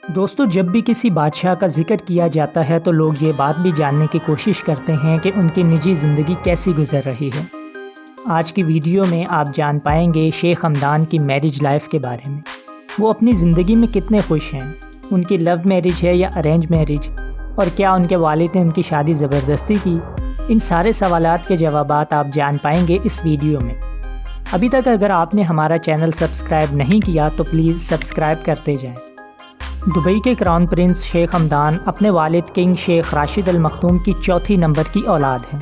دوستو، جب بھی کسی بادشاہ کا ذکر کیا جاتا ہے تو لوگ یہ بات بھی جاننے کی کوشش کرتے ہیں کہ ان کی نجی زندگی کیسی گزر رہی ہے۔ آج کی ویڈیو میں آپ جان پائیں گے شیخ ہمدان کی میرج لائف کے بارے میں۔ وہ اپنی زندگی میں کتنے خوش ہیں، ان کی لو میرج ہے یا ارینج میرج، اور کیا ان کے والد نے ان کی شادی زبردستی کی۔ ان سارے سوالات کے جوابات آپ جان پائیں گے اس ویڈیو میں۔ ابھی تک اگر آپ نے ہمارا چینل سبسکرائب نہیں کیا تو پلیز سبسکرائب کرتے جائیں۔ دبئی کے کراؤن پرنس شیخ ہمدان اپنے والد کنگ شیخ راشد المختوم کی چوتھی نمبر کی اولاد ہیں۔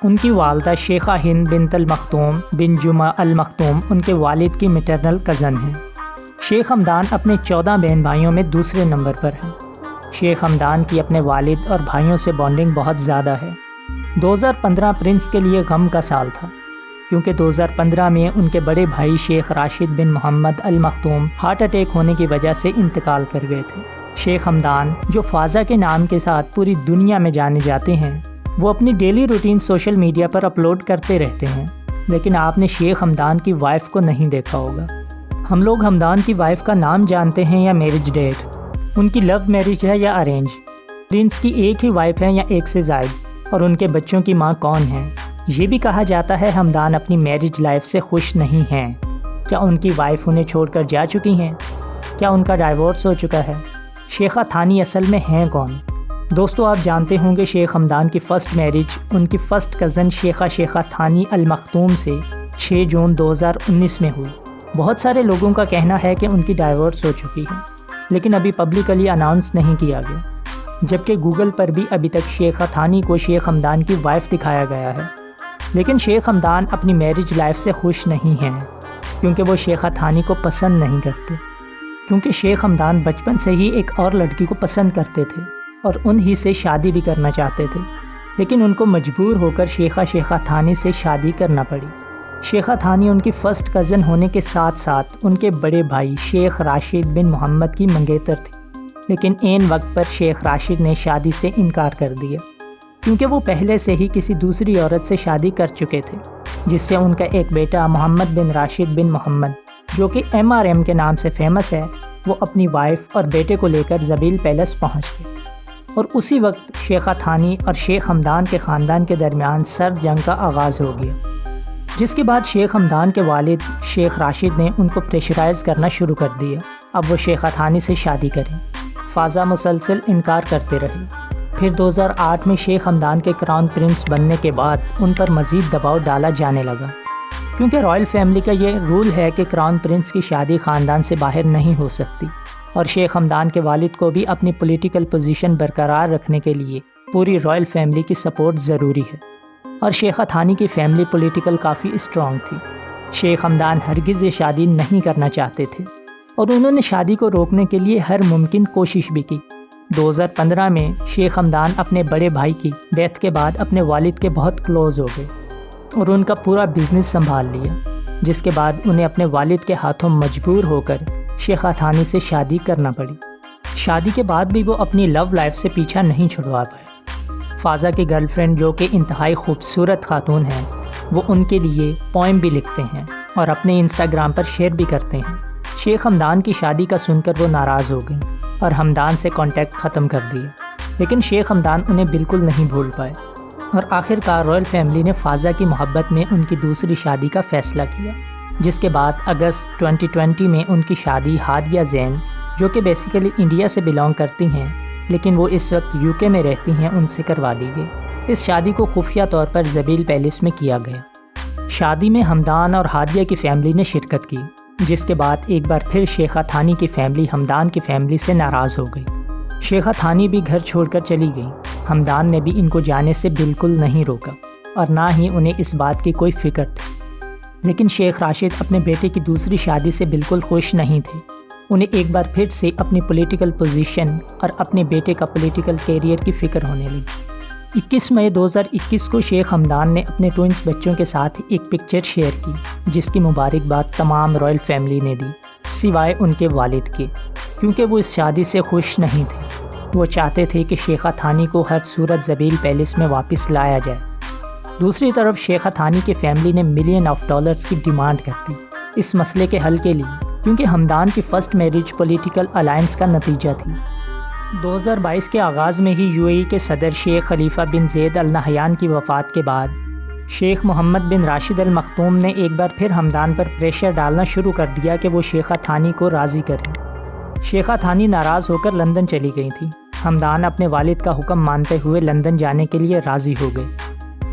ان کی والدہ شیخہ ہند بنت المختوم بن جمعہ المختوم ان کے والد کی میٹرنل کزن ہیں۔ شیخ ہمدان اپنے 14 بہن بھائیوں میں دوسرے نمبر پر ہیں۔ شیخ ہمدان کی اپنے والد اور بھائیوں سے بانڈنگ بہت زیادہ ہے۔ 2015 پرنس کے لیے غم کا سال تھا، کیونکہ 2015 میں ان کے بڑے بھائی شیخ راشد بن محمد المختوم ہارٹ اٹیک ہونے کی وجہ سے انتقال کر گئے تھے۔ شیخ ہمدان، جو فازا کے نام کے ساتھ پوری دنیا میں جانے جاتے ہیں، وہ اپنی ڈیلی روٹین سوشل میڈیا پر اپلوڈ کرتے رہتے ہیں، لیکن آپ نے شیخ ہمدان کی وائف کو نہیں دیکھا ہوگا۔ ہم لوگ ہمدان کی وائف کا نام جانتے ہیں یا میرج ڈیٹ، ان کی لو میرج ہے یا ارینج، پرنس کی ایک ہی وائف ہے یا ایک سے زائد، اور ان کے بچوں کی ماں کون ہے۔ یہ بھی کہا جاتا ہے ہمدان اپنی میرج لائف سے خوش نہیں ہیں۔ کیا ان کی وائف انہیں چھوڑ کر جا چکی ہیں؟ کیا ان کا ڈائیورس ہو چکا ہے؟ شیخہ تھانی اصل میں ہیں کون؟ دوستو، آپ جانتے ہوں گے شیخ ہمدان کی فرسٹ میرج ان کی فرسٹ کزن شیخہ تھانی المختوم سے 6 جون 2019 میں ہوئی۔ بہت سارے لوگوں کا کہنا ہے کہ ان کی ڈائیورس ہو چکی ہے، لیکن ابھی پبلکلی اناؤنس نہیں کیا گیا، جبکہ گوگل پر بھی ابھی تک شیخہ تھانی کو شیخ ہمدان کی وائف دکھایا گیا ہے۔ لیکن شیخ ہمدان اپنی میرج لائف سے خوش نہیں ہیں، کیونکہ وہ شیخہ تھانی کو پسند نہیں کرتے، کیونکہ شیخ ہمدان بچپن سے ہی ایک اور لڑکی کو پسند کرتے تھے اور انہی سے شادی بھی کرنا چاہتے تھے، لیکن ان کو مجبور ہو کر شیخہ تھانی سے شادی کرنا پڑی۔ شیخہ تھانی ان کی فرسٹ کزن ہونے کے ساتھ ساتھ ان کے بڑے بھائی شیخ راشد بن محمد کی منگیتر تھی، لیکن عین وقت پر شیخ راشد نے شادی سے انکار کر دیا، کیونکہ وہ پہلے سے ہی کسی دوسری عورت سے شادی کر چکے تھے، جس سے ان کا ایک بیٹا محمد بن راشد بن محمد، جو کہ MRM کے نام سے فیمس ہے، وہ اپنی وائف اور بیٹے کو لے کر زبیل پیلس پہنچ گئے، اور اسی وقت شیخہ تھانی اور شیخ ہمدان کے خاندان کے درمیان سرد جنگ کا آغاز ہو گیا، جس کے بعد شیخ ہمدان کے والد شیخ راشد نے ان کو پریشرائز کرنا شروع کر دیا اب وہ شیخہ تھانی سے شادی کریں۔ فازا مسلسل انکار کرتے رہے۔ پھر 2008 میں شیخ ہمدان کے کراؤن پرنس بننے کے بعد ان پر مزید دباؤ ڈالا جانے لگا، کیونکہ رائل فیملی کا یہ رول ہے کہ کراؤن پرنس کی شادی خاندان سے باہر نہیں ہو سکتی، اور شیخ ہمدان کے والد کو بھی اپنی پولیٹیکل پوزیشن برقرار رکھنے کے لیے پوری رائل فیملی کی سپورٹ ضروری ہے، اور شیخہ تھانی کی فیملی پولیٹیکل کافی اسٹرانگ تھی۔ شیخ ہمدان ہرگز یہ شادی نہیں کرنا چاہتے تھے، اور انہوں نے شادی کو روکنے کے لیے ہر ممکن کوشش بھی کی۔ 2015 میں شیخ ہمدان اپنے بڑے بھائی کی ڈیتھ کے بعد اپنے والد کے بہت کلوز ہو گئے اور ان کا پورا بزنس سنبھال لیا، جس کے بعد انہیں اپنے والد کے ہاتھوں مجبور ہو کر شیخہ تھانی سے شادی کرنا پڑی۔ شادی کے بعد بھی وہ اپنی لو لائف سے پیچھا نہیں چھڑوا پائے۔ فازا کی گرل فرینڈ، جو کہ انتہائی خوبصورت خاتون ہیں، وہ ان کے لیے پوئم بھی لکھتے ہیں اور اپنے انسٹاگرام پر شیئر بھی کرتے ہیں۔ شیخ ہمدان کی شادی کا سن کر وہ ناراض ہو گئیں اور ہمدان سے کانٹیکٹ ختم کر دیا، لیکن شیخ ہمدان انہیں بالکل نہیں بھول پائے، اور آخر کار رائل فیملی نے فازا کی محبت میں ان کی دوسری شادی کا فیصلہ کیا، جس کے بعد اگست 2020 میں ان کی شادی ہادیہ زین، جو کہ بیسیکلی انڈیا سے بلانگ کرتی ہیں لیکن وہ اس وقت UK میں رہتی ہیں، ان سے کروا دی گئی۔ اس شادی کو خفیہ طور پر زبیل پیلس میں کیا گیا۔ شادی میں ہمدان اور ہادیہ کی فیملی نے شرکت کی، جس کے بعد ایک بار پھر شیخہ تھانی کی فیملی ہمدان کی فیملی سے ناراض ہو گئی۔ شیخہ تھانی بھی گھر چھوڑ کر چلی گئی۔ ہمدان نے بھی ان کو جانے سے بالکل نہیں روکا، اور نہ ہی انہیں اس بات کی کوئی فکر تھی، لیکن شیخ راشد اپنے بیٹے کی دوسری شادی سے بالکل خوش نہیں تھے۔ انہیں ایک بار پھر سے اپنی پولیٹیکل پوزیشن اور اپنے بیٹے کا پولیٹیکل کیریئر کی فکر ہونے لگی۔ 21 مئی 2021 کو شیخ ہمدان نے اپنے ٹوئنس بچوں کے ساتھ ایک پکچر شیئر کی، جس کی مبارکباد تمام رائل فیملی نے دی، سوائے ان کے والد کے، کیونکہ وہ اس شادی سے خوش نہیں تھے۔ وہ چاہتے تھے کہ شیخہ تھانی کو ہر صورت زبیل پیلس میں واپس لایا جائے۔ دوسری طرف شیخہ تھانی کی فیملی نے $1 ملین کی ڈیمانڈ کر دی اس مسئلے کے حل کے لیے، کیونکہ ہمدان کی فرسٹ میرج پولیٹیکل الائنس کا نتیجہ تھی۔ 2022 کے آغاز میں ہی UAE کے صدر شیخ خلیفہ بن زید ال نہیان کی وفات کے بعد شیخ محمد بن راشد ال مختوم نے ایک بار پھر ہمدان پر پریشر ڈالنا شروع کر دیا کہ وہ شیخہ تھانی کو راضی کریں۔ شیخہ تھانی ناراض ہو کر لندن چلی گئی تھی۔ ہمدان اپنے والد کا حکم مانتے ہوئے لندن جانے کے لیے راضی ہو گئے،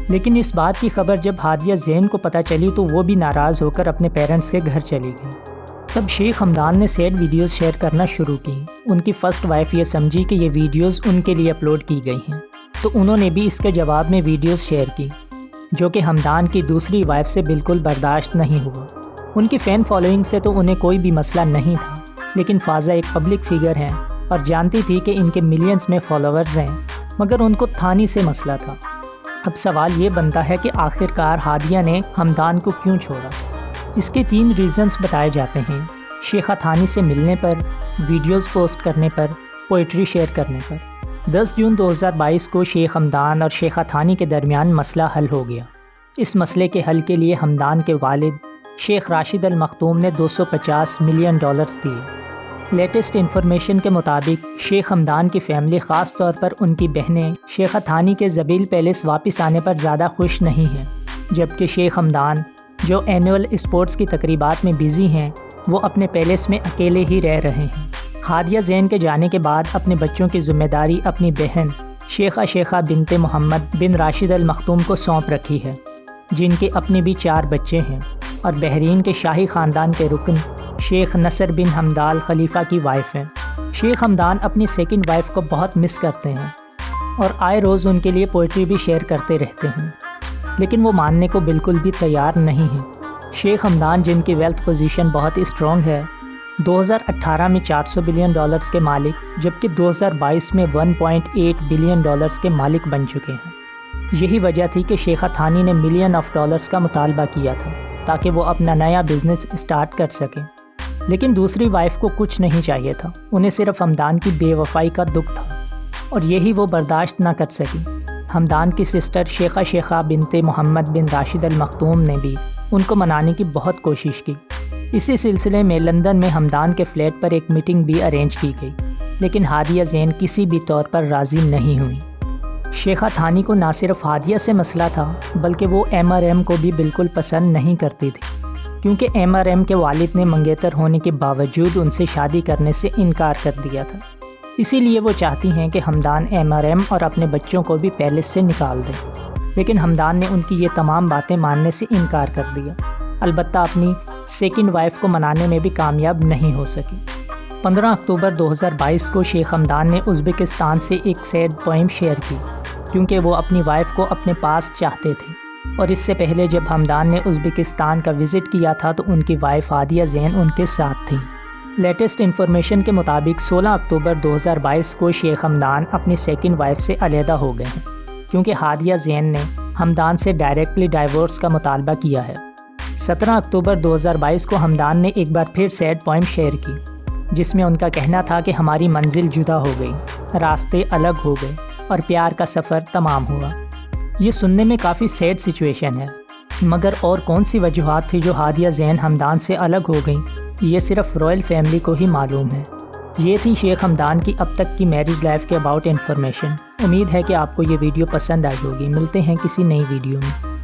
لیکن اس بات کی خبر جب ہادیہ زین کو پتہ چلی تو وہ بھی ناراض ہو کر اپنے پیرنٹس کے گھر چلی گئی۔ تب شیخ ہمدان نے سیڈ ویڈیوز شیئر کرنا شروع کی۔ ان کی فرسٹ وائف یہ سمجھی کہ یہ ویڈیوز ان کے لیے اپلوڈ کی گئی ہیں، تو انہوں نے بھی اس کے جواب میں ویڈیوز شیئر کی، جو کہ ہمدان کی دوسری وائف سے بالکل برداشت نہیں ہوا۔ ان کی فین فالوئنگ سے تو انہیں کوئی بھی مسئلہ نہیں تھا، لیکن فاضہ ایک پبلک فگر ہیں اور جانتی تھی کہ ان کے ملینز میں فالوورز ہیں، مگر ان کو تھانی سے مسئلہ تھا۔ اب سوال یہ بنتا ہے کہ آخرکار ہادیہ نے ہمدان کو کیوں چھوڑا؟ اس کے 3 ریزنز بتائے جاتے ہیں: شیخہ تھانی سے ملنے پر، ویڈیوز پوسٹ کرنے پر، پوئٹری شیئر کرنے پر۔ 10 جون 2022 کو شیخ ہمدان اور شیخہ تھانی کے درمیان مسئلہ حل ہو گیا۔ اس مسئلے کے حل کے لیے ہمدان کے والد شیخ راشد ال مختوم نے $250 ملین دیے۔ لیٹسٹ انفارمیشن کے مطابق شیخ ہمدان کی فیملی، خاص طور پر ان کی بہنیں، شیخہ تھانی کے زبیل پیلس واپس آنے پر زیادہ خوش نہیں ہیں، جبکہ شیخ ہمدان جو اینول اسپورٹس کی تقریبات میں بزی ہیں، وہ اپنے پیلس میں اکیلے ہی رہ رہے ہیں۔ ہادیہ زین کے جانے کے بعد اپنے بچوں کی ذمہ داری اپنی بہن شیخہ بنت محمد بن راشد ال مختوم کو سونپ رکھی ہے، جن کے اپنے بھی 4 بچے ہیں اور بحرین کے شاہی خاندان کے رکن شیخ نصر بن حمدال خلیفہ کی وائف ہیں۔ شیخ ہمدان اپنی سیکنڈ وائف کو بہت مس کرتے ہیں اور آئے روز ان کے لیے پوئٹری بھی شیئر کرتے رہتے ہیں، لیکن وہ ماننے کو بالکل بھی تیار نہیں ہیں۔ شیخ ہمدان، جن کی ویلتھ پوزیشن بہت اسٹرانگ ہے، 2018 میں $400 بلین کے مالک، جبکہ 2022 میں $1.8 بلین کے مالک بن چکے ہیں۔ یہی وجہ تھی کہ شیخہ تھانی نے $1 ملین کا مطالبہ کیا تھا تاکہ وہ اپنا نیا بزنس اسٹارٹ کر سکیں، لیکن دوسری وائف کو کچھ نہیں چاہیے تھا، انہیں صرف ہمدان کی بے وفائی کا دکھ تھا اور یہی وہ برداشت نہ کر سکی۔ ہمدان کی سسٹر شیخہ بنت محمد بن راشد ال مختوم نے بھی ان کو منانے کی بہت کوشش کی۔ اسی سلسلے میں لندن میں ہمدان کے فلیٹ پر ایک میٹنگ بھی ارینج کی گئی، لیکن ہادیہ زین کسی بھی طور پر راضی نہیں ہوئی۔ شیخہ تھانی کو نہ صرف ہادیہ سے مسئلہ تھا، بلکہ وہ MRM کو بھی بالکل پسند نہیں کرتی تھی، کیونکہ MRM کے والد نے منگیتر ہونے کے باوجود ان سے شادی کرنے سے انکار کر دیا تھا۔ اسی لیے وہ چاہتی ہیں کہ ہمدان MRM اور اپنے بچوں کو بھی پیلس سے نکال دیں، لیکن ہمدان نے ان کی یہ تمام باتیں ماننے سے انکار کر دیا۔ البتہ اپنی سیکنڈ وائف کو منانے میں بھی کامیاب نہیں ہو سکی۔ 15 اکتوبر 2022 کو شیخ ہمدان نے ازبکستان سے ایک سیڈ پوئم شیئر کی، کیونکہ وہ اپنی وائف کو اپنے پاس چاہتے تھے، اور اس سے پہلے جب ہمدان نے ازبکستان کا وزٹ کیا تھا تو ان کی وائف ہادیہ زین ان کے ساتھ تھیں۔ لیٹسٹ انفارمیشن کے مطابق 16 اکتوبر 2022 کو شیخ ہمدان اپنی سیکنڈ وائف سے علیحدہ ہو گئے ہیں، کیونکہ ہادیہ زین نے ہمدان سے ڈائریکٹلی ڈائیورس کا مطالبہ کیا ہے۔ 17 اکتوبر 2022 کو ہمدان نے ایک بار پھر سیڈ پوئم شیئر کی، جس میں ان کا کہنا تھا کہ ہماری منزل جدا ہو گئی، راستے الگ ہو گئے اور پیار کا سفر تمام ہوا۔ یہ سننے میں کافی سیڈ سچویشن ہے، مگر اور کون سی وجوہات تھی جو ہادیہ زین ہمدان سے الگ ہو گئیں، یہ صرف رائل فیملی کو ہی معلوم ہے۔ یہ تھی شیخ ہمدان کی اب تک کی میرج لائف کے اباؤٹ انفارمیشن۔ امید ہے کہ آپ کو یہ ویڈیو پسند آئی ہوگی۔ ملتے ہیں کسی نئی ویڈیو میں۔